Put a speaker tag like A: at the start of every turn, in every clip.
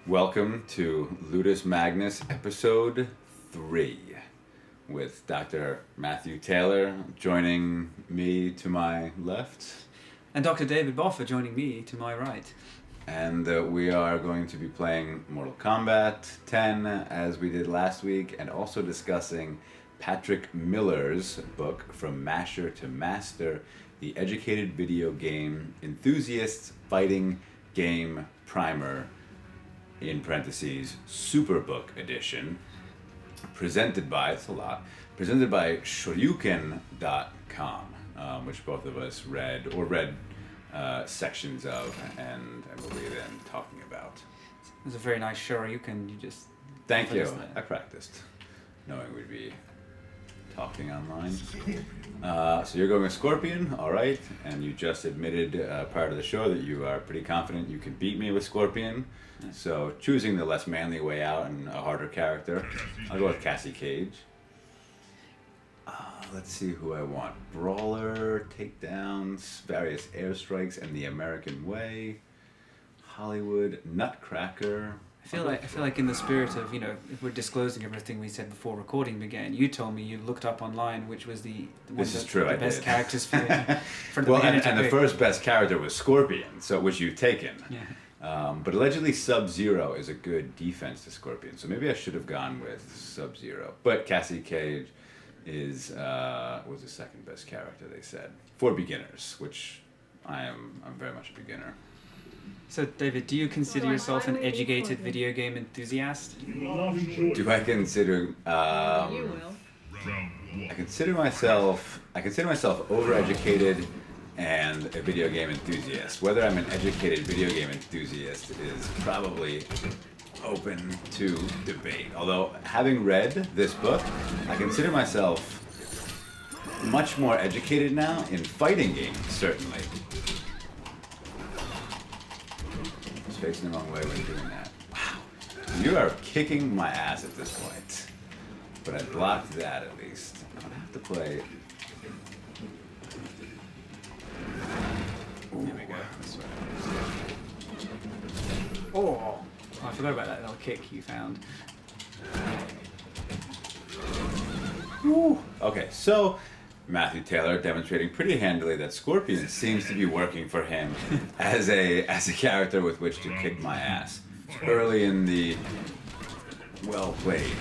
A: Welcome to Ludus Magnus, episode 3, with Dr. Matthew Taylor joining me to my left.
B: And Dr. David Boffa joining me to my right.
A: And we are going to be playing Mortal Kombat 10, as we did last week, and also discussing Patrick Miller's book, From Masher to Master, the Educated Video Game Enthusiast Fighting Game Primer, in parentheses, Superbook Edition, presented by Shoryuken.com, which both of us read sections of and will be then talking about.
B: It was a very nice Shoryuken you just...
A: Thank you. I practiced, knowing we'd be talking online. So you're going with Scorpion, all right, and you just admitted prior to the show that you are pretty confident you can beat me with Scorpion. So choosing the less manly way out and a harder character, I'll go with Cassie Cage. Let's see who I want. Brawler, takedowns, various airstrikes, and the American way. Hollywood, Nutcracker.
B: I feel like in the spirit of, if we're disclosing everything we said before recording began, you told me you looked up online which was the best characters for the
A: well, and the first best character was Scorpion, so which you've taken.
B: Yeah.
A: But allegedly Sub-Zero is a good defense to Scorpion, so maybe I should have gone with Sub-Zero. But Cassie Cage was the second best character, they said, for beginners, which I'm very much a beginner.
B: So, David, do you consider yourself an educated video game enthusiast?
A: Do I consider?
C: You will.
A: I consider myself overeducated and a video game enthusiast. Whether I'm an educated video game enthusiast is probably open to debate. Although, having read this book, I consider myself much more educated now in fighting games, certainly. Facing the wrong way when doing that. Wow. You are kicking my ass at this point. But I blocked that at least. I'm gonna have to play. Ooh.
B: There we go. Oh, I forgot about that little kick you found.
A: Ooh. Okay, so Matthew Taylor demonstrating pretty handily that Scorpion seems to be working for him as a character with which to kick my ass. Early in the well played.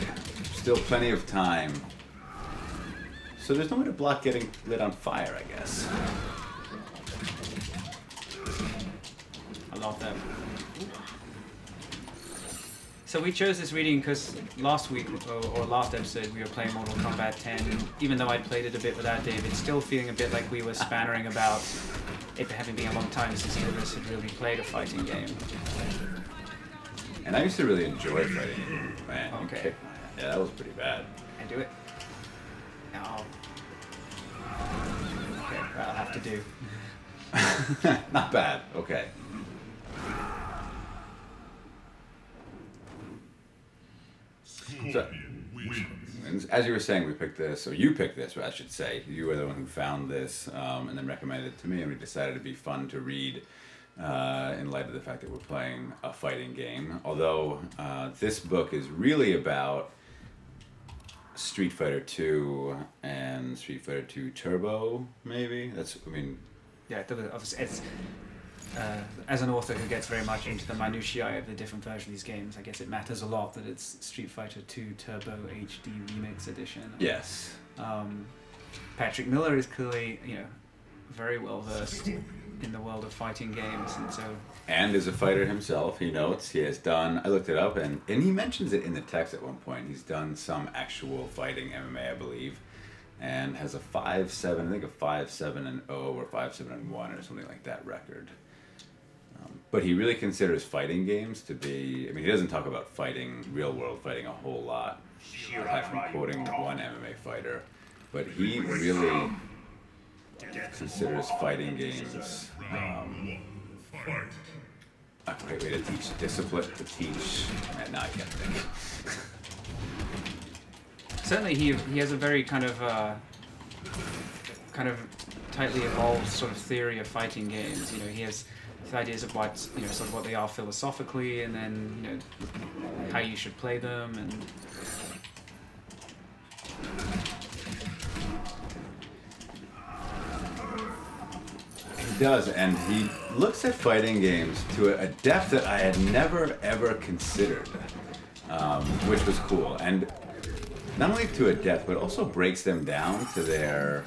A: Still plenty of time. So there's no way to block getting lit on fire, I guess.
B: I love that. So we chose this reading because last week, or last episode, we were playing Mortal Kombat 10. Even though I played it a bit without David, still feeling a bit like we were spannering about it having been a long time since either of us had really played a fighting game.
A: And I used to really enjoy fighting. Man, you
B: Okay.
A: kicked my ass. Yeah, that was pretty bad.
B: I do it. No. Okay, that'll have to do.
A: Not bad. Okay. So, as you were saying, we picked this, or you picked this, I should say. You were the one who found this and then recommended it to me, and we decided it'd be fun to read in light of the fact that we're playing a fighting game. Although this book is really about Street Fighter 2 and Street Fighter 2 Turbo, maybe?
B: Yeah, it's as an author who gets very much into the minutiae of the different versions of these games, I guess it matters a lot that it's Street Fighter 2 Turbo HD Remix Edition.
A: Yes.
B: Patrick Miller is clearly, very well versed in the world of fighting games,
A: and as a fighter himself, he notes he has done. I looked it up, and he mentions it in the text at one point. He's done some actual fighting MMA, I believe, and has a 5-7, I think a 5-7-0 or 5-7-1 or something like that record. But he really considers fighting games to be. I mean, he doesn't talk about fighting, real world fighting, a whole lot, aside from quoting one MMA fighter. But he really considers fighting games a great way to teach discipline, to teach. And now I can't think.
B: certainly he has a very kind of tightly evolved sort of theory of fighting games. He has his ideas of what sort of what they are philosophically, and then how you should play them, and
A: he does, and he looks at fighting games to a depth that I had never ever considered, which was cool, and not only to a depth, but also breaks them down to their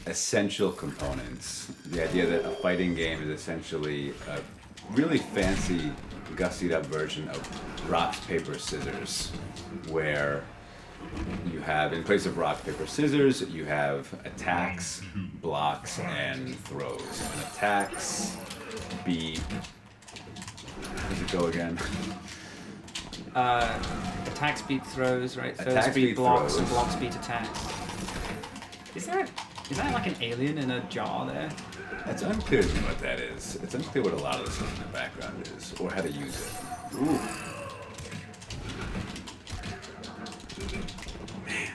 A: essential components. The idea that a fighting game is essentially a really fancy, gussied up version of rock, paper, scissors, where you have, in place of rock, paper, scissors, you have attacks, blocks, and throws. And attacks beat... How does it go again?
B: Attacks beat throws, right?
A: Attacks
B: Throws beat blocks,
A: throws.
B: and blocks beat attacks. Is that like an alien in a jar there?
A: It's unclear to me what that is. It's unclear what a lot of the stuff in the background is, or how to use it. Ooh. Man.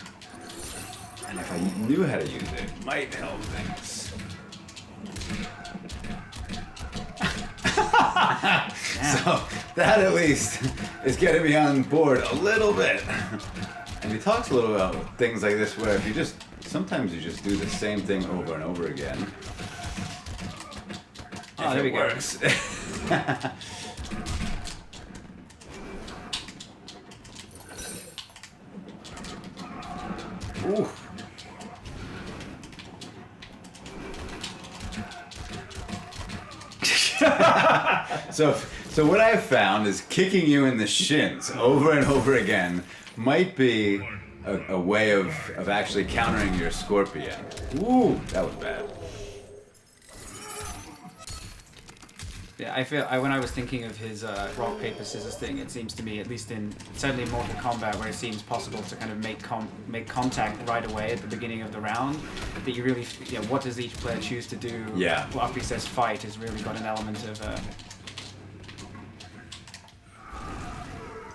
A: And if I knew how to use it, it might help things. So, that at least is getting me on board a little bit. And he talks a little about things like this where if you just, sometimes you just do the same thing over and over again.
B: Oh, there we
A: works. Ooh. So what I've found is kicking you in the shins over and over again might be a way of actually countering your scorpion. Ooh, that was bad.
B: Yeah, I feel when I was thinking of his rock paper scissors thing, it seems to me, at least certainly in Mortal Kombat, where it seems possible to kind of make contact right away at the beginning of the round, that you really, what does each player choose to do?
A: Yeah.
B: Well, after he says fight, has really got an element of.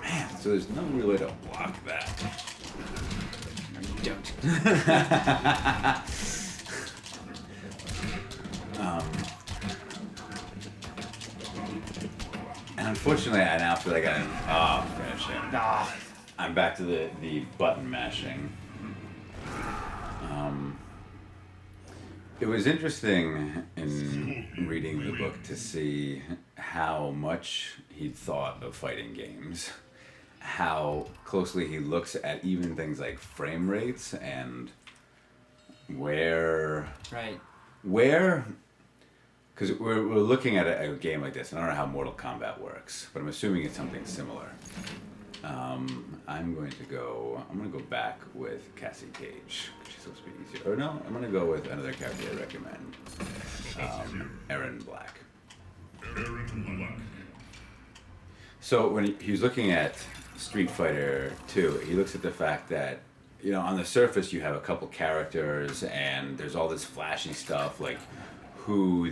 A: Man, so there's no real way to block that.
B: No, you don't.
A: And unfortunately, I now feel like I'm finishing.
B: Ah.
A: I'm back to the button mashing. It was interesting in reading the book to see how much he'd thought of fighting games, how closely he looks at even things like frame rates and where, because we're looking at a game like this, and I don't know how Mortal Kombat works, but I'm assuming it's something similar. I'm going to go back with Cassie Cage. She's supposed to be easier. Or no, I'm going to go with another character I recommend. Aaron Black. So when he's looking at Street Fighter 2, he looks at the fact that, on the surface you have a couple characters and there's all this flashy stuff like who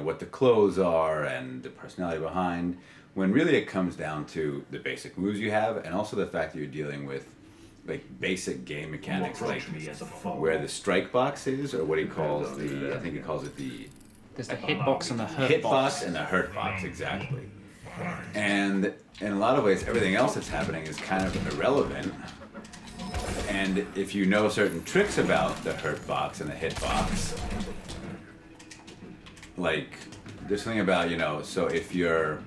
A: what the clothes are and the personality behind, when really it comes down to the basic moves you have, and also the fact that you're dealing with like basic game mechanics, like where the strike box is, or what he calls I think he calls it the...
B: There's the hitbox and the hurt box.
A: Hitbox and the hurt box, exactly. And in a lot of ways, everything else that's happening is kind of irrelevant. And if you know certain tricks about the hurt box and the hitbox, like, there's something about, so if you're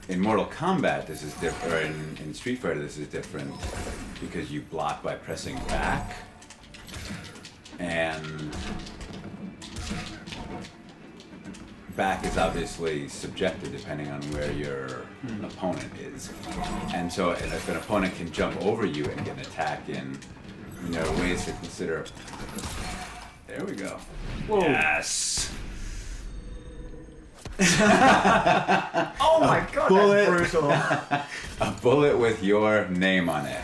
A: in Mortal Kombat, this is different, or in Street Fighter, this is different because you block by pressing back, and back is obviously subjective depending on where your opponent is. And so if an opponent can jump over you and get an attack in, there are ways to consider. There we go.
B: Whoa.
A: Yes!
B: Oh my god,
A: bullet.
B: that's brutal.
A: A bullet with your name on it.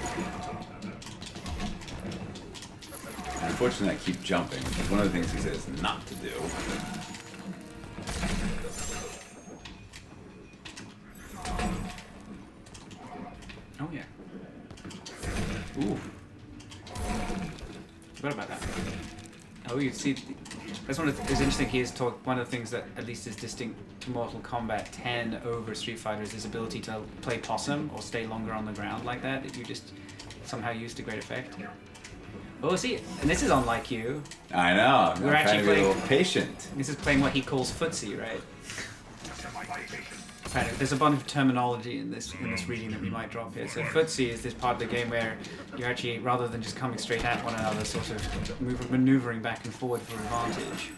A: And unfortunately, I keep jumping, which is one of the things he says not to do.
B: Oh yeah.
A: Ooh.
B: What about that? Oh, you see, That's one of it's interesting. He has talked. One of the things that at least is distinct to Mortal Kombat 10 over Street Fighter is his ability to play possum or stay longer on the ground like that. If you just somehow used to great effect. Oh, see, and this is unlike you.
A: I know.
B: We're
A: I'm
B: actually
A: trying to be a
B: playing.
A: little patient.
B: This is playing what he calls footsie, right? There's a bunch of terminology in this reading that we might drop here. So footsie is this part of the game where you're actually, rather than just coming straight at one another, sort of maneuvering back and forward for advantage.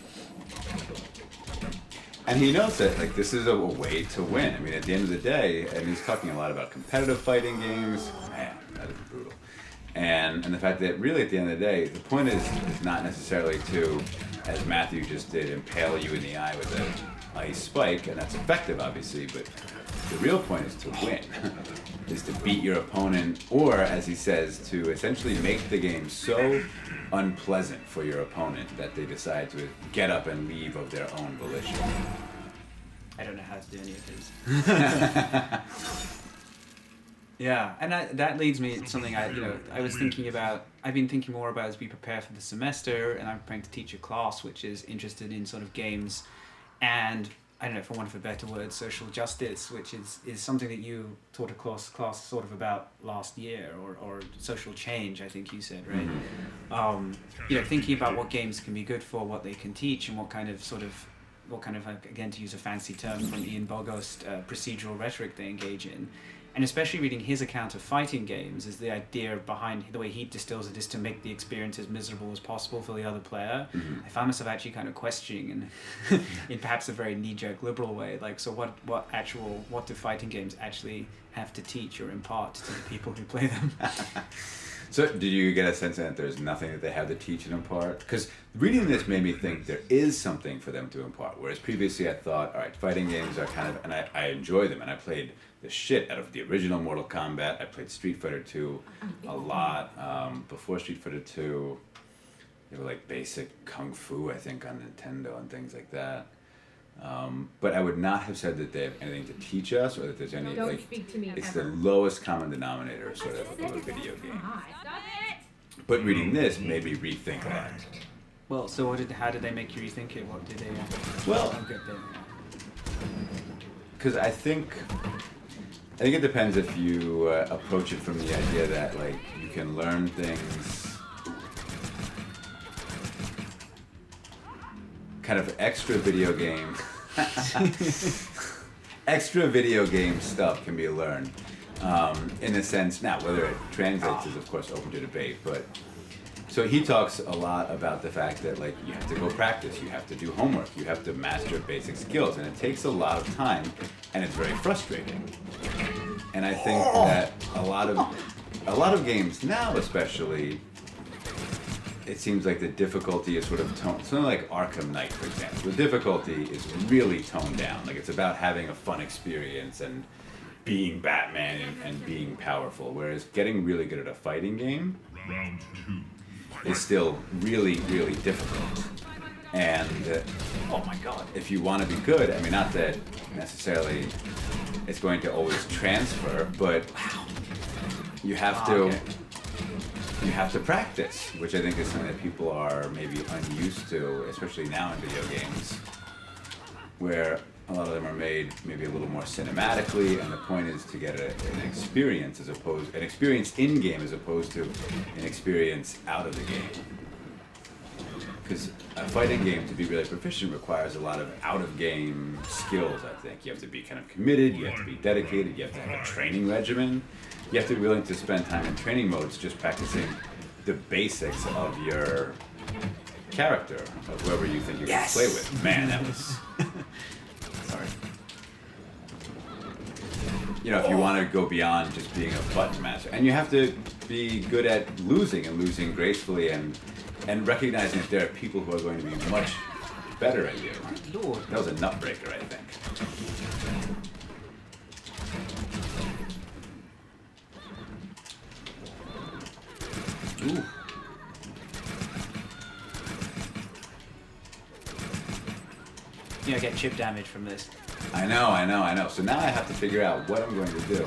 A: And he knows that like this is a way to win. I mean, at the end of the day, and he's talking a lot about competitive fighting games. Man, that is brutal. And the fact that really at the end of the day, the point is not necessarily to, as Matthew just did, impale you in the eye with an ice spike, and that's effective obviously, but the real point is to win, is to beat your opponent, or as he says, to essentially make the game so unpleasant for your opponent that they decide to get up and leave of their own volition.
B: I don't know how to do any of this. Yeah, and that leads me to something I was thinking about. I've been thinking more about as we prepare for the semester, and I'm preparing to teach a class which is interested in sort of games, and I don't know, for want of a better word, social justice, which is something that you taught a class sort of about last year, or social change, I think you said, right?
A: Mm-hmm.
B: Thinking about what games can be good for, what they can teach, and what kind of again, to use a fancy term from Ian Bogost, procedural rhetoric they engage in. And especially reading his account of fighting games, is the idea behind the way he distills it is to make the experience as miserable as possible for the other player.
A: Mm-hmm.
B: I found myself actually kind of questioning, and in perhaps a very knee-jerk liberal way, like, so what do fighting games actually have to teach or impart to the people who play them?
A: So did you get a sense that there's nothing that they have to teach and impart? Because reading this made me think there is something for them to impart, whereas previously I thought, all right, fighting games are kind of, and I enjoy them, and I played the shit out of the original Mortal Kombat. I played Street Fighter 2 a lot. Before Street Fighter 2, they were like basic Kung Fu, I think, on Nintendo and things like that. But I would not have said that they have anything to teach us, or that there's any,
C: Don't
A: like,
C: speak to me
A: it's
C: ever.
A: the lowest common denominator sort of a video game. But reading this made me rethink that.
B: Well, so how did they make you rethink it? What did they?
A: Well, because I think it depends if you approach it from the idea that like you can learn things, kind of extra video game stuff can be learned in a sense. Now, whether it translates is of course open to debate, but so he talks a lot about the fact that like you have to go practice, you have to do homework, you have to master basic skills, and it takes a lot of time, and it's very frustrating. And I think that a lot of games now, especially, it seems like the difficulty is sort of toned. Something like Arkham Knight, for example, the difficulty is really toned down. Like it's about having a fun experience and being Batman and being powerful. Whereas getting really good at a fighting game is still really, really difficult. And oh my God, if you want to be good, I mean, not that necessarily it's going to always transfer, but you have to practice, which I think is something that people are maybe unused to, especially now in video games, where a lot of them are made maybe a little more cinematically, and the point is to get an experience in game as opposed to an experience out of the game. Because a fighting game, to be really proficient, requires a lot of out-of-game skills, I think. You have to be kind of committed, you have to be dedicated, you have to have a training regimen. You have to be willing to spend time in training modes just practicing the basics of your character, of whoever you think you're going to play with. Man, that was... Sorry. You know, if you want to go beyond just being a button masher. And you have to be good at losing, and losing gracefully, and recognizing that there are people who are going to be much better at you.
B: Lord.
A: That was a nut breaker, I think. Ooh.
B: You get chip damage from this.
A: I know. So now I have to figure out what I'm going to do.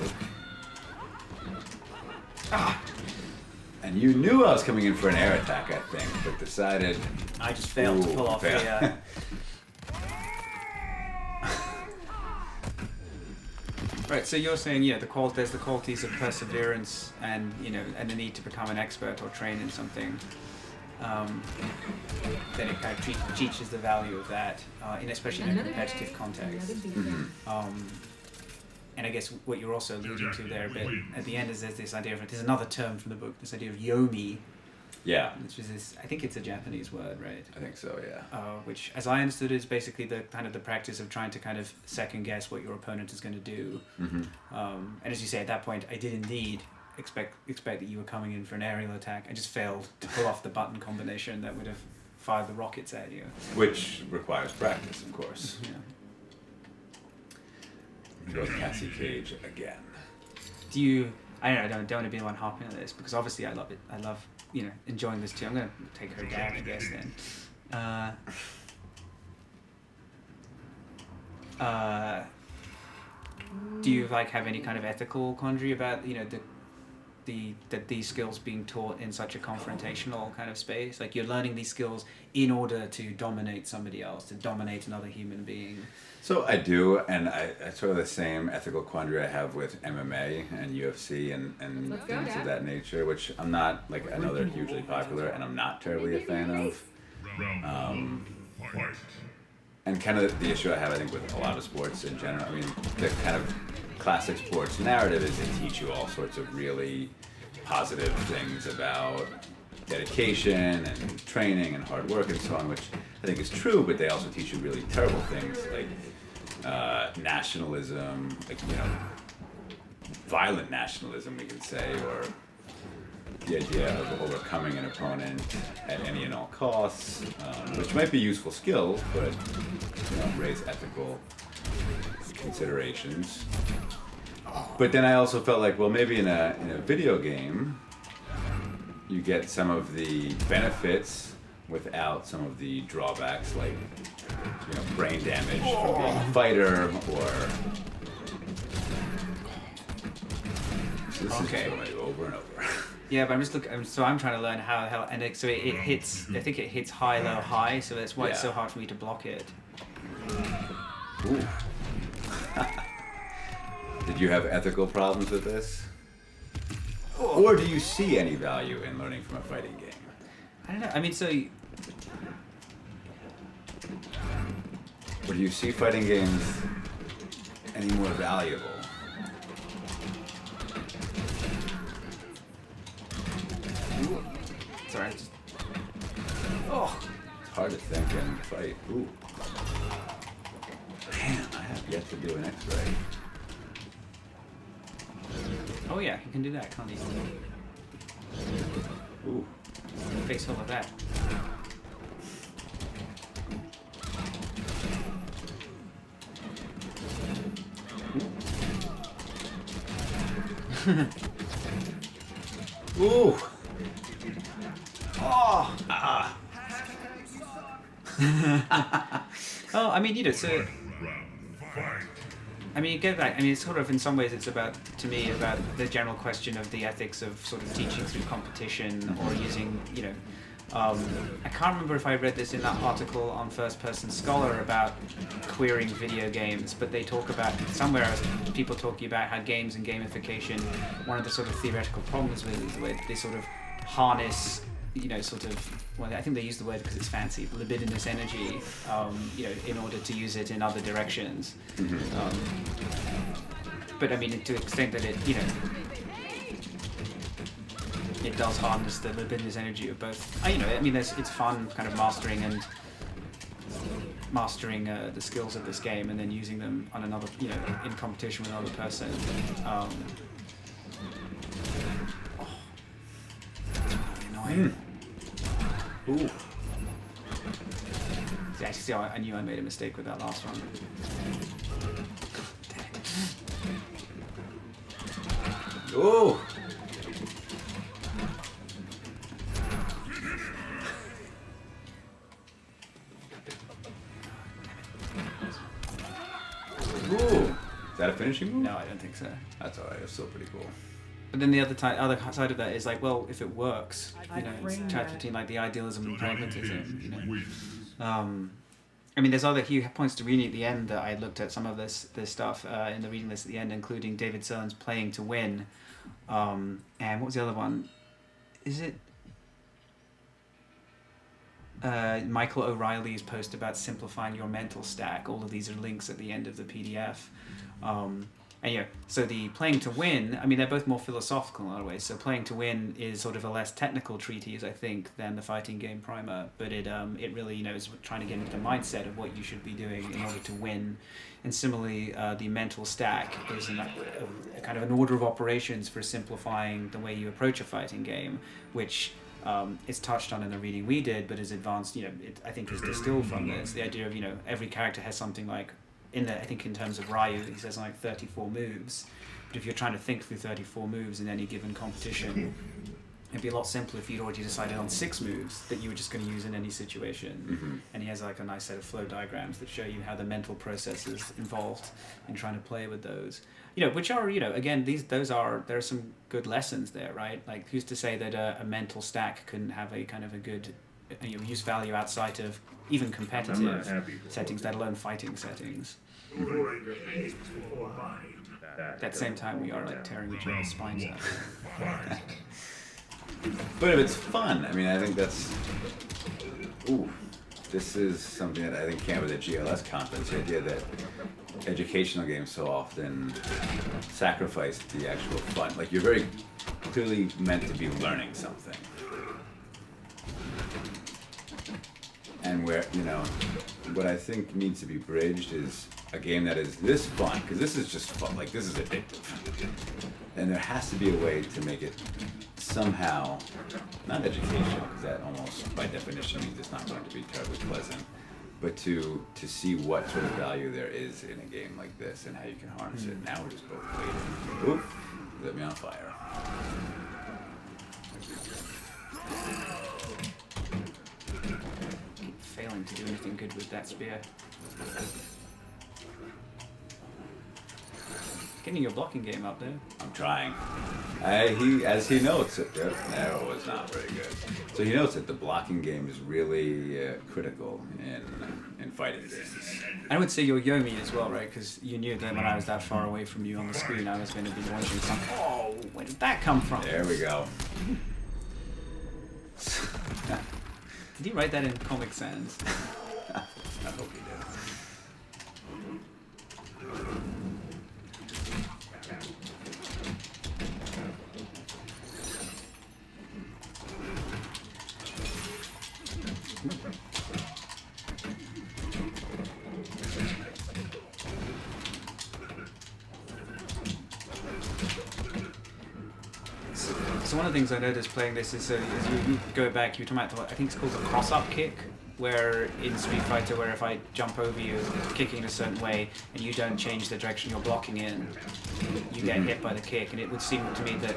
A: And you knew I was coming in for an air attack, I think, but decided
B: I just failed to pull off
A: fail.
B: Right, so you're saying, there's the qualities of perseverance and, and the need to become an expert or train in something. Then it kind of teaches the value of that, especially in a competitive context. And I guess what you're also alluding to there a bit at the end is there's this idea of, there's another term from the book, this idea of yomi.
A: Yeah.
B: Which is this, I think it's a Japanese word, right?
A: I think so, yeah.
B: Which, as I understood, is basically the kind of the practice of trying to kind of second guess what your opponent is going to do.
A: Mm-hmm.
B: And as you say, at that point, I did indeed expect that you were coming in for an aerial attack. I just failed to pull off the button combination that would have fired the rockets at you.
A: Which requires practice, of course.
B: Yeah.
A: Goes Cassie Cage again.
B: Do you? I don't want to be the one harping on this because obviously I love it. I love enjoying this too. I'm gonna take her down, I guess then. Do you have any kind of ethical quandary about that these skills being taught in such a confrontational kind of space? Like you're learning these skills in order to dominate somebody else, to dominate another human being.
A: So I do, and I sort of the same ethical quandary I have with MMA and UFC and things of that nature, which I'm not, I know they're hugely popular, and I'm not terribly a fan of. And kind of the issue I have, I think, with a lot of sports in general, I mean, the kind of classic sports narrative is they teach you all sorts of really positive things about dedication and training and hard work and so on, which I think is true, but they also teach you really terrible things like nationalism, violent nationalism, we could say, or the idea of overcoming an opponent at any and all costs, which might be useful skills, but raise ethical considerations. But then I also felt like, well, maybe in a video game, you get some of the benefits without some of the drawbacks, like brain damage from being a fighter, or this is just going over and over.
B: Yeah, but I'm just looking. So I'm trying to learn how the hell, and it hits. I think it hits high, low, high. So that's why it's so hard for me to block it.
A: Ooh. Did you have ethical problems with this? Or do you see any value in learning from a fighting game?
B: I don't know. I mean,
A: Or do you see fighting games any more valuable? Ooh.
B: Sorry.
A: It's hard to think and fight. Ooh. Man, I have yet to do an X-ray.
B: Oh yeah, you can do that, can't you?
A: Ooh.
B: Face full of that.
A: Ooh.
B: Oh. Oh, I mean, so. I mean, you get that. I mean, it's sort of, in some ways, it's about the general question of the ethics of sort of teaching through competition or using, I can't remember if I read this in that article on First Person Scholar about queering video games, but they talk about, somewhere people talking about how games and gamification, one of the sort of theoretical problems with is where they sort of harness, well, I think they use the word because it's fancy, libidinous energy, in order to use it in other directions. But I mean, to the extent that it does harness the libidinous energy of both. I mean, it's fun kind of mastering the skills of this game and then using them on another, in competition with another person. Annoying.
A: Ooh.
B: See, I knew I made a mistake with that last one.
A: Ooh. Ooh. Is that a finishing move?
B: No, I don't think so.
A: That's alright, it's still pretty cool.
B: But then the other side of that is like, well, if it works, it's chat between like the idealism and pragmatism. I mean, there's he points to reading at the end that I looked at some of this stuff in the reading list at the end, including David Cern's Playing to Win, and what was the other one? Is it Michael O'Reilly's post about simplifying your mental stack? All of these are links at the end of the PDF. And so the Playing to Win, I mean, they're both more philosophical in a lot of ways. So Playing to Win is sort of a less technical treatise, I think, than the Fighting Game Primer. But it really, is trying to get into the mindset of what you should be doing in order to win. And similarly, the mental stack is a kind of an order of operations for simplifying the way you approach a fighting game, which is touched on in the reading we did, but is advanced, I think is distilled from this. The idea of, every character has something like, I think in terms of Ryu, he says like 34 moves. But if you're trying to think through 34 moves in any given competition, it'd be a lot simpler if you'd already decided on 6 moves that you were just going to use in any situation.
A: Mm-hmm.
B: And he has like a nice set of flow diagrams that show you how the mental process is involved in trying to play with those. Which are, again, there are some good lessons there, right? Like, who's to say that a mental stack couldn't have a kind of a good use value outside of even competitive settings, let alone fighting settings. At the same time, we are like tearing each other's spines out.
A: But if it's fun, I mean, I think that's. This is something that I think came with the GLS conference. The idea that educational games so often sacrifice the actual fun. Like, you're very clearly meant to be learning something. And where, what I think needs to be bridged is a game that is this fun, because this is just fun, like, this is addictive. And there has to be a way to make it somehow, not educational, because that almost, by definition, means it's not going to be terribly pleasant, but to see what sort of value there is in a game like this and how you can harness it. Now we're just both waiting. Oop, lit me on fire.
B: Failing to do anything good with that spear. Getting your blocking game up there.
A: I'm trying. As he notes, that was not very good. So he notes that the blocking game is really critical in fighting games.
B: I would say you're Yomi as well, right? Because you knew that when I was that far away from you on the screen, I was going to be wondering something. Oh, where did that come from?
A: There we go.
B: Did he write that in Comic Sans?
A: I hope he did.
B: So one of the things I noticed playing this is as you go back, you were talking about, I think it's called the cross-up kick, where in Street Fighter, where if I jump over you, kicking a certain way, and you don't change the direction you're blocking in, you get hit by the kick. And it would seem to me that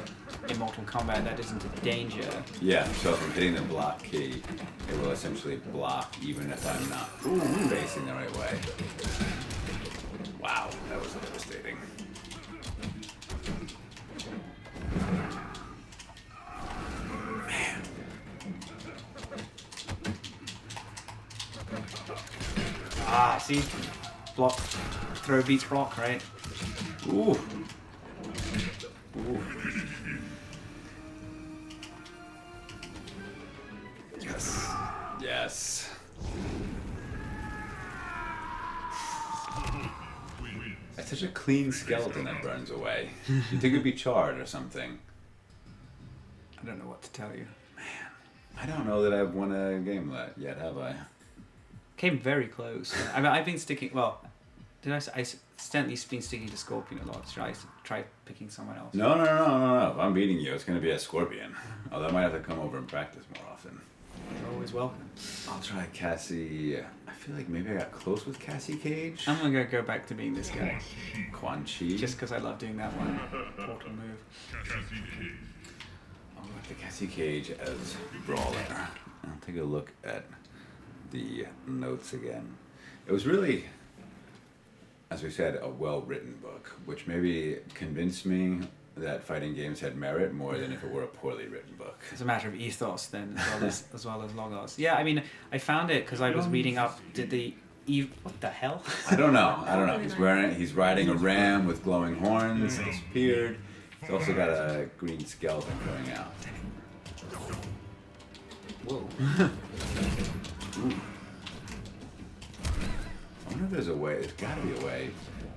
B: in Mortal Kombat that isn't a danger.
A: Yeah, so if I'm hitting the block key, it will essentially block even if I'm not facing the right way. Wow, that was devastating.
B: Ah, see? Block. Throw beats block, right?
A: Ooh. Ooh. Yes. Yes. That's such a clean skeleton that burns away. You think it'd be charred or something?
B: I don't know what to tell you.
A: Man, I don't know that I've won a game yet, have I?
B: Came very close. I mean, I've been sticking. Well, I accidentally been sticking to Scorpion a lot. Should I try picking someone else?
A: No. If I'm beating you, it's going to be a Scorpion. Although I might have to come over and practice more often.
B: You're always welcome.
A: I'll try Cassie. I feel like maybe I got close with Cassie Cage.
B: I'm gonna go back to being this guy.
A: Quan Chi.
B: Just because I love doing that one portal move.
A: I'll go with the Cassie Cage as Brawler. I'll take a look at the notes again. It was really, as we said, a well-written book, which maybe convinced me that fighting games had merit more than if it were a poorly written book.
B: It's a matter of ethos then, as well as logos. Yeah, I mean, I found it because I was reading up. What the hell?
A: I don't know. He's riding a ram with glowing horns. Disappeared. He's also got a green skeleton going out.
B: Whoa.
A: Ooh. I wonder if there's a way. There's got to be a way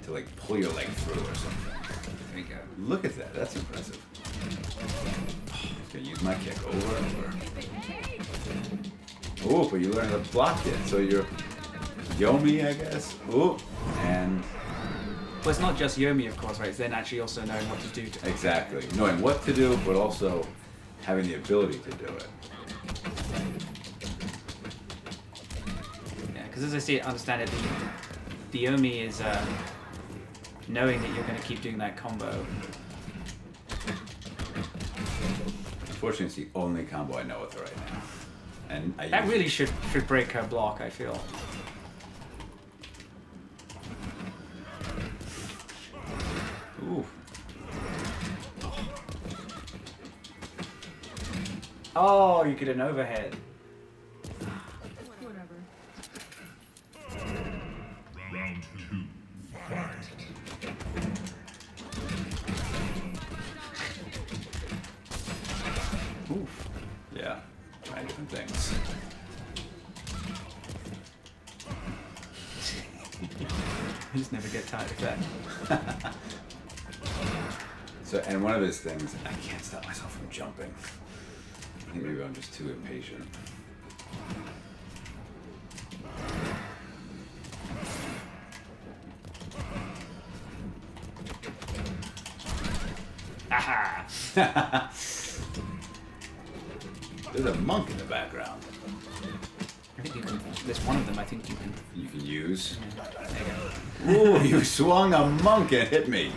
A: to like pull your leg through or something.
B: There you go.
A: Look at that. That's impressive. I'm gonna use my kick over and over. Oh, but you learned how to block it, so you're Yomi, I guess. Oh, and
B: well, it's not just Yomi, of course, right? It's then actually also knowing what to do.
A: Exactly, knowing what to do, but also having the ability to do it.
B: Yeah, because as I understand it, the Yomi is knowing that you're going to keep doing that combo.
A: Unfortunately, it's the only combo I know with her right now, and
B: that really should break her block, I feel.
A: Ooh.
B: Oh, you get an overhead.
C: Whatever.
D: Round 2. Fight.
A: Oof. Yeah. Try different things.
B: I just never get tired of that.
A: So, and one of his things, I can't stop myself from jumping. I think maybe I'm just too impatient.
B: Aha!
A: There's a monk in the background.
B: I think you can. There's one of them. I think you can.
A: You can use.
B: Yeah, there you go.
A: Ooh, you swung a monk and hit me.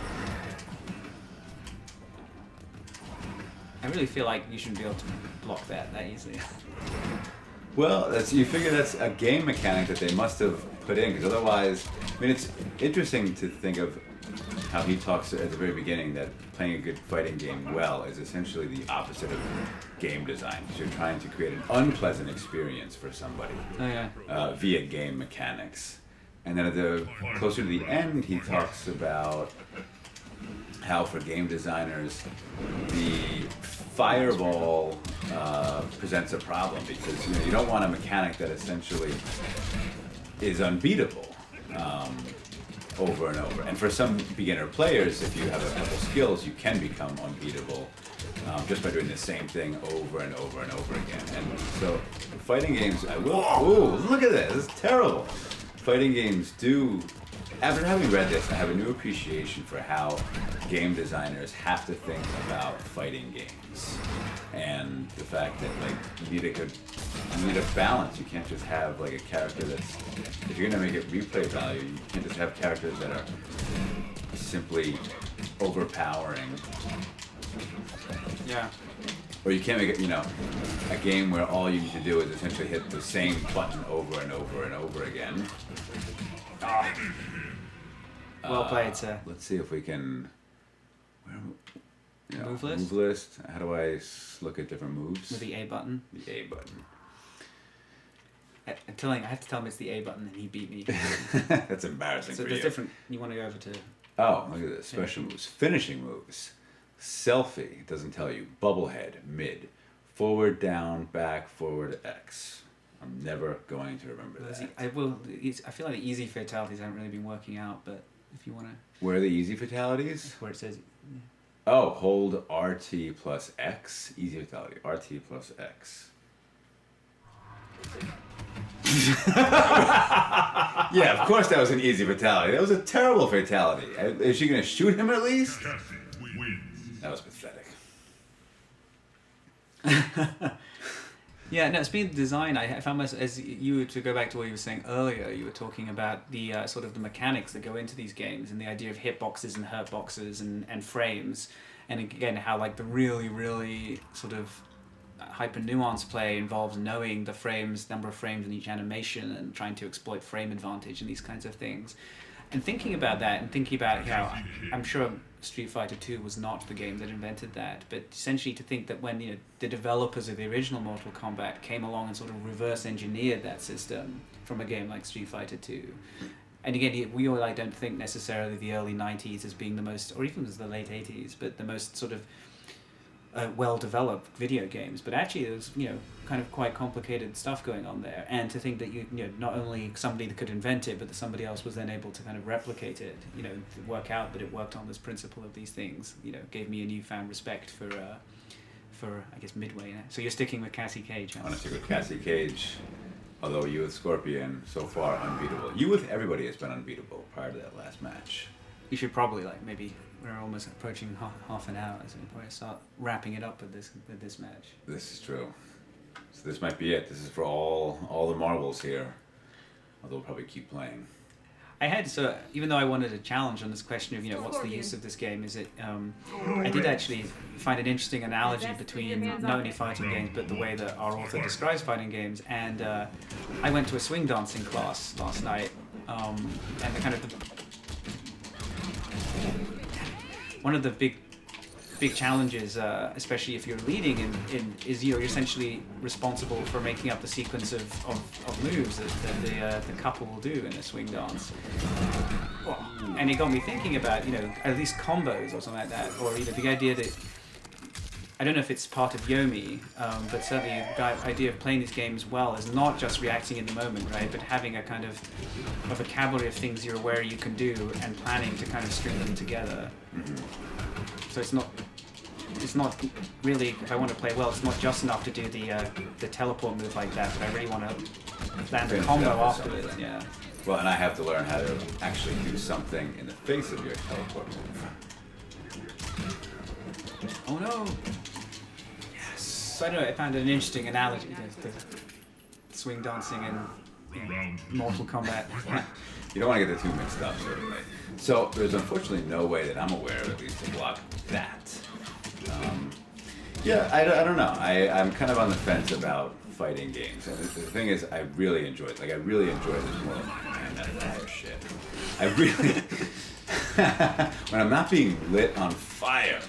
B: I really feel like you shouldn't be able to block that easily.
A: Well, you figure that's a game mechanic that they must have put in, because otherwise, I mean, it's interesting to think of how he talks at the very beginning that playing a good fighting game well is essentially the opposite of game design, because you're trying to create an unpleasant experience for somebody
B: Oh yeah.
A: via game mechanics. And then at the closer to the end, he talks about how for game designers the fireball presents a problem, because you don't want a mechanic that essentially is unbeatable over and over. And for some beginner players, if you have a couple skills, you can become unbeatable just by doing the same thing over and over and over again. And so fighting games, ooh, look at this, this is terrible. Fighting games do, after having read this, I have a new appreciation for how game designers have to think about fighting games, and the fact that you need a balance. You can't just have like a character that's, if you're gonna make it replay value, you can't just have characters that are simply overpowering.
B: Yeah.
A: Or you can't make it, a game where all you need to do is essentially hit the same button over and over and over again.
B: Well played, sir.
A: Let's see if we can.
B: Move list?
A: Move list. How do I look at different moves?
B: With the A button.
A: The A button.
B: I have to tell him it's the A button, and he beat me.
A: That's embarrassing
B: So
A: for
B: there's
A: you.
B: different. You want to go over to.
A: Oh, look at this. Special moves. Finishing moves. Selfie. It doesn't tell you. Bubblehead. Mid. Forward, down, back, forward, X. I'm never going to remember that.
B: I feel like the easy fatalities haven't really been working out, but if you want to.
A: Where are the easy fatalities?
B: Where it says.
A: Oh, hold RT plus X. Easy fatality. RT plus X. Yeah, of course that was an easy fatality. That was a terrible fatality. Is she going to shoot him at least? That was pathetic.
B: Yeah, no, speaking of design, I found myself, as you were to go back to what you were saying earlier, you were talking about the sort of the mechanics that go into these games and the idea of hitboxes and hurtboxes and frames, and again how like the really, really sort of hyper nuanced play involves knowing the frames, number of frames in each animation, and trying to exploit frame advantage and these kinds of things. And thinking about that, and thinking about how I'm sure Street Fighter 2 was not the game that invented that, but essentially to think that when the developers of the original Mortal Kombat came along and sort of reverse engineered that system from a game like Street Fighter 2. And again, we all don't think necessarily the early 90s as being the most, or even as the late 80s, but the most sort of well-developed video games. But actually, there's kind of quite complicated stuff going on there. And to think that not only somebody that could invent it, but that somebody else was then able to kind of replicate it, to work out that it worked on this principle of these things, gave me a newfound respect for I guess Midway. So you're sticking with Cassie Cage, huh?
A: I'm gonna stick with Cassie Cage. Although you with Scorpion, so far unbeatable. You with everybody has been unbeatable prior to that last match.
B: You should probably maybe we're almost approaching half an hour, so we probably start wrapping it up with this match.
A: This is true. So this might be it. This is for all the marbles here. Although we'll probably keep playing.
B: Even though I wanted a challenge on this question of what's the use of this game, is it I did actually find an interesting analogy between not only fighting games but the way that our author describes fighting games. And I went to a swing dancing class last night, and the kind of one of the big challenges, especially if you're leading, is you're essentially responsible for making up the sequence of moves that the couple will do in a swing dance. And it got me thinking about, at least combos or something like that, or the idea that, I don't know if it's part of Yomi, but certainly the idea of playing these games well is not just reacting in the moment, right, but having a kind of a vocabulary of things you're aware you can do and planning to kind of string them together. So it's not really, if I want to play well, it's not just enough to do the teleport move like that, but I really want to land a combo afterwards. Yeah.
A: Well, and I have to learn how to actually do something in the face of your teleport move.
B: Oh no! Yes. So I don't know, I found an interesting analogy to swing dancing and Mortal Kombat.
A: You don't want to get the two mixed up, certainly. So there's unfortunately no way that I'm aware of, at least, to block that. I don't know. I'm kind of on the fence about fighting games. And the thing is, I really enjoy this more than that fire shit. I really, when I'm not being lit on fire,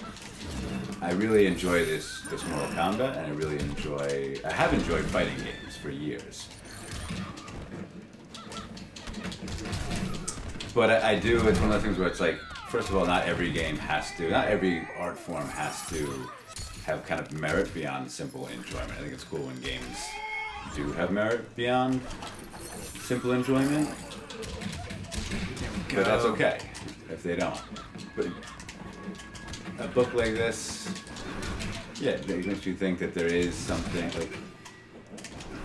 A: I really enjoy this Mortal Kombat, and I have enjoyed fighting games for years. But I do, it's one of those things where it's like, first of all, not every art form has to have kind of merit beyond simple enjoyment. I think it's cool when games do have merit beyond simple enjoyment. But that's okay if they don't. But a book like this, it makes you think that there is something like...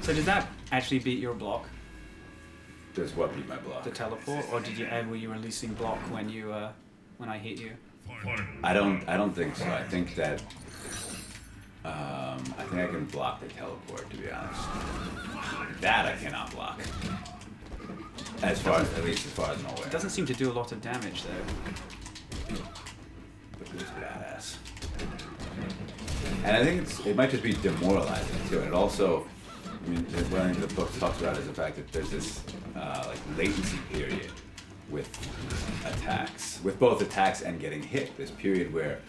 B: So does that actually beat your block?
A: Does what beat my block?
B: The teleport, or were you releasing block when I hit you?
A: I don't think so. I think that I think I can block the teleport, to be honest. That I cannot block. At least as far as I'm aware.
B: It doesn't seem to do a lot of damage though.
A: But it's badass. And I think it might just be demoralizing too. And it also, one of the book talks about is the fact that there's this latency period with attacks, with both attacks and getting hit. This period where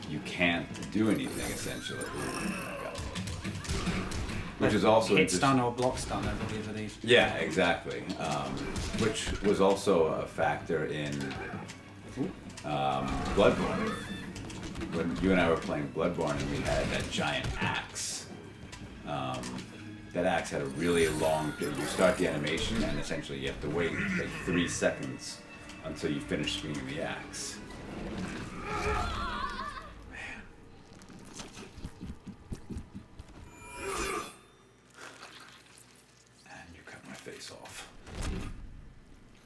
A: you can't do anything essentially. Which is also
B: hit stun or block stun, I believe.
A: Yeah, exactly. Which was also a factor in Bloodborne. When you and I were playing Bloodborne and we had that giant axe. That axe had a really long period. You start the animation and essentially you have to wait like 3 seconds until you finish swinging the axe. Man. And you cut my face off.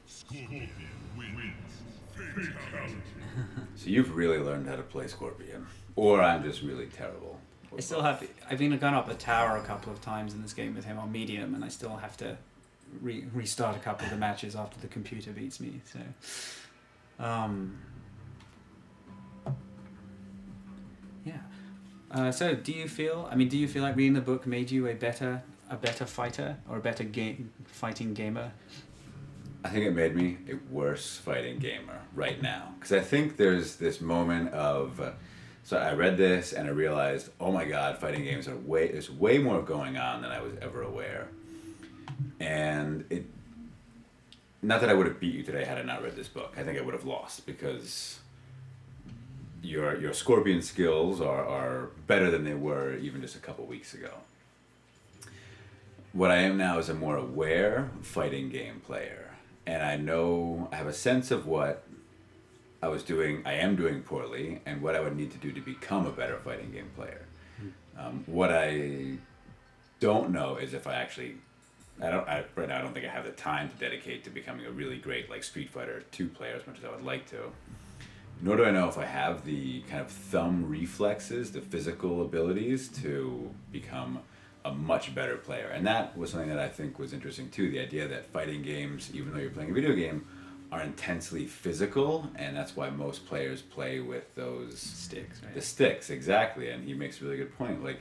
D: Scorpion wins. Fatality.
A: So you've really learned how to play Scorpion. Or I'm just really terrible.
B: I still have. I've been gone up a tower a couple of times in this game with him on medium, and I still have to restart a couple of the matches after the computer beats me. So, yeah. So do you feel? Do you feel like reading the book made you a better fighter or a better fighting gamer?
A: I think it made me a worse fighting gamer right now. Because I think there's this moment of. So I read this and I realized, oh my god, fighting games are there's way more going on than I was ever aware. And it. Not that I would have beat you today had I not read this book. I think I would have lost because your Scorpion skills are better than they were even just a couple weeks ago. What I am now is a more aware fighting game player. And I know, I have a sense of what I am doing poorly, and what I would need to do to become a better fighting game player. What I don't know is if right now I don't think I have the time to dedicate to becoming a really great like Street Fighter 2 player as much as I would like to. Nor do I know if I have the kind of thumb reflexes, the physical abilities to become a much better player. And that was something that I think was interesting too, the idea that fighting games, even though you're playing a video game, are intensely physical, and that's why most players play with those
B: Sticks, right?
A: The sticks, exactly. And he makes a really good point. Like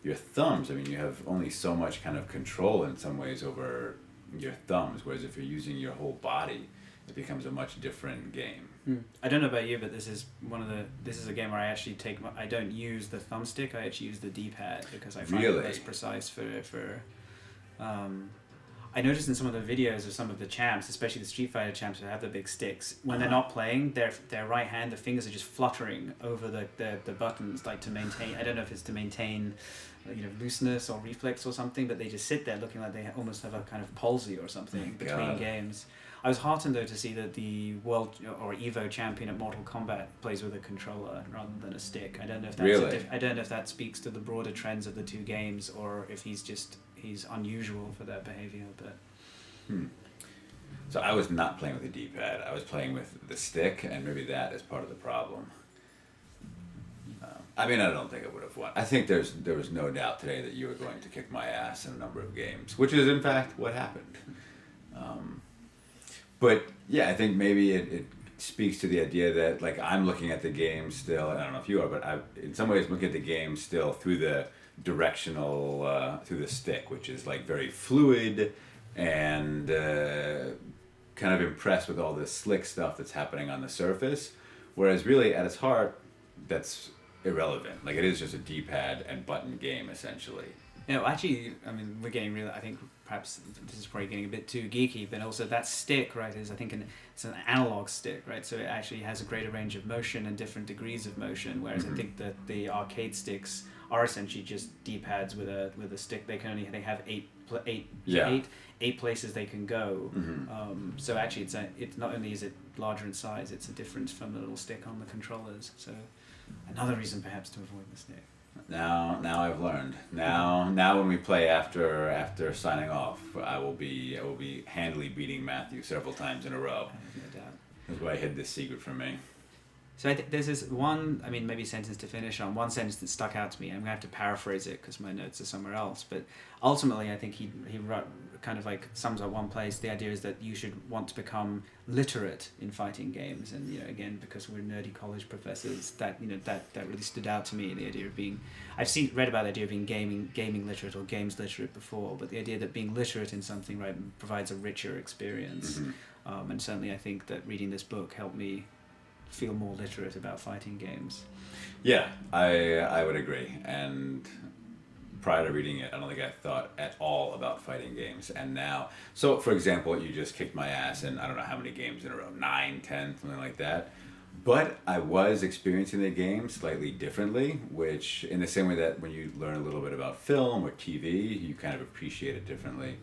A: your thumbs, I mean, you have only so much kind of control in some ways over your thumbs, whereas if you're using your whole body, it becomes a much different game.
B: I don't know about you, but this is a game where I actually I don't use the thumbstick, I actually use the D-pad because I find it less precise for I noticed in some of the videos of some of the champs, especially the Street Fighter champs who have the big sticks, when they're not playing, their right hand, the fingers are just fluttering over the buttons, like to maintain, I don't know if it's to maintain looseness or reflex or something, but they just sit there looking like they almost have a kind of palsy or something between games. I was heartened though to see that the world or Evo champion at Mortal Kombat plays with a controller rather than a stick. I don't know if that's I don't know if that speaks to the broader trends of the two games or if he's unusual for that behavior. But
A: So I was not playing with the D-pad. I was playing with the stick, and maybe that is part of the problem. I mean, I don't think I would have won. I think there was no doubt today that you were going to kick my ass in a number of games, which is in fact what happened. But yeah, I think maybe it speaks to the idea that like I'm looking at the game still, and I don't know if you are, but I in some ways look at the game still through the directional, through the stick, which is like very fluid and kind of impressed with all this slick stuff that's happening on the surface. Whereas really at its heart, that's irrelevant. Like it is just a D-pad and button game essentially.
B: Actually, I mean, we're getting really. I think perhaps this is probably getting a bit too geeky, but also that stick, right, is I think it's an analog stick, right? So it actually has a greater range of motion and different degrees of motion. Whereas I think that the arcade sticks are essentially just D-pads with a stick. They have eight places they can go. So actually, it's not only is it larger in size, it's a difference from the little stick on the controllers. So another reason perhaps to avoid the stick.
A: Now I've learned. Now when we play after signing off, I will be handily beating Matthew several times in a row.
B: No doubt.
A: That's why I hid this secret from me.
B: So I think there's this one, I mean, maybe sentence to finish on, one sentence that stuck out to me. I'm going to have to paraphrase it because my notes are somewhere else. But ultimately, I think he kind of like sums up one place. The idea is that you should want to become literate in fighting games. And, again, because we're nerdy college professors, that really stood out to me, the idea of being, I've read about the idea of being gaming literate or games literate before, but the idea that being literate in something, right, provides a richer experience. And certainly I think that reading this book helped me feel more literate about fighting games.
A: Yeah, I would agree. And prior to reading it, I don't think I thought at all about fighting games. And now, so for example, you just kicked my ass in I don't know how many games in a row, 9, 10, something like that. But I was experiencing the game slightly differently, which in the same way that when you learn a little bit about film or TV, you kind of appreciate it differently.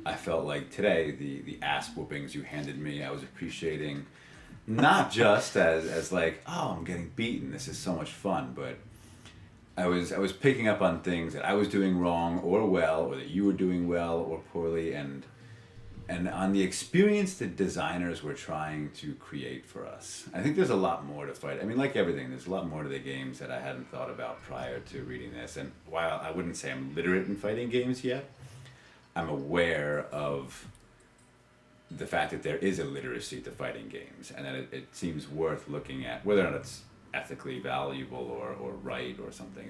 A: I felt like today, the ass whoopings you handed me, I was appreciating not just as like, oh, I'm getting beaten, this is so much fun, but I was picking up on things that I was doing wrong or well, or that you were doing well or poorly, and on the experience that designers were trying to create for us. I think there's a lot more to fight. I mean, like everything, there's a lot more to the games that I hadn't thought about prior to reading this. And while I wouldn't say I'm literate in fighting games yet, I'm aware of the fact that there is a literacy to fighting games, and that it seems worth looking at. Whether or not it's ethically valuable or right or something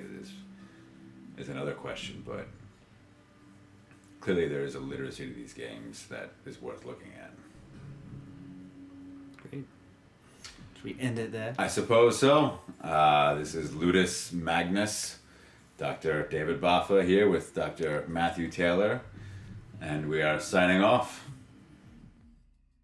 A: is another question, but clearly there is a literacy to these games that is worth looking at.
B: Great. Should we end it there?
A: I suppose so. This is Ludus Magnus, Dr. David Baffa here with Dr. Matthew Taylor, and we are signing off.